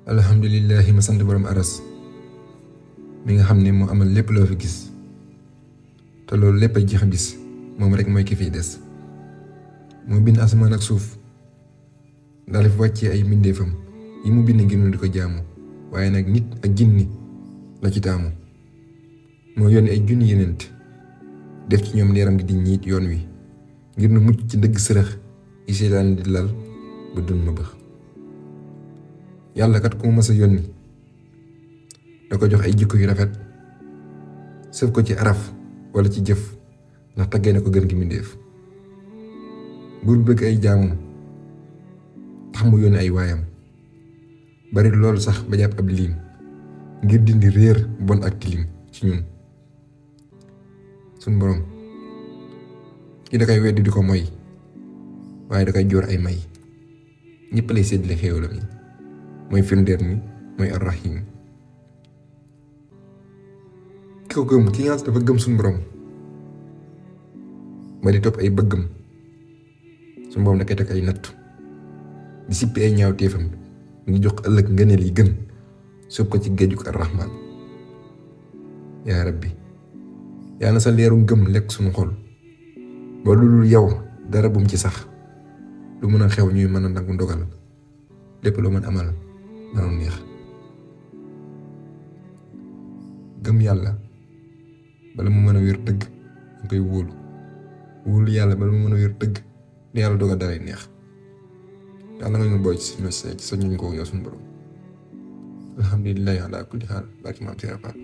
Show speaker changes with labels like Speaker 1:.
Speaker 1: alhamdulillahi ma sant borom aras mi nga xam ne moo amal lépp loo fi gis te loolu lépp ay jeex bis moom rek mooy ki fiy des moo bind asamaan ak suuf daal fi wàccee ay mbindeefam yi mu bind ngir nu di ko jaamu waaye nag nit ak jinni la ci taamu moo yónni ay junni yenent def ci ñoom leeram gi di ñiit yoon wi ngir nu mucc ci dëgg sërëx yi seetaan di lal ba dun ma bëx yàlla kat ku mu mës a yónni da ko jox ay jikko yu rafet sëf ko ci araf wala ci jëf ndax taggee na ko gën gi mbindéef buur bëgg ay jaamam tax mu yónni ay waayam bari loolu sax ba jàpp ab liim ngir dindi réer bon ak tilim ci ñun suñ borom ki da koy weddi di ko moy waaye da koy joor ay may ñëpp lay séddale xéewalam yi mooy firndeer ni mooy arrahim ki ko gëm ki nga dafa gëm suñ borom ba di topp ay bëggam suñ borom da koy teg ay natt di sippi ay ñaawteefam ngi jox ëllëg ngëneel yi gën soob ko ci géejug arrahman yaa rabbi yaa na sa leeru ngëm lekk suñu xol ba lu dul yow dara bum ci sax lu mën a xew ñuy mën a nangu ndogal lépp loo mën amal nanu neex gëm yàlla bala mu mën a wér dëgg danga koy wóolu yàlla bala mu mën a wér dëgg ni yàlla dogal dalay neex yàlla nga ñu boy ci suñu ci sa ñuñ ko yow suñu borom alhamdulillahi ala kulli xaal barki maam Seex Faal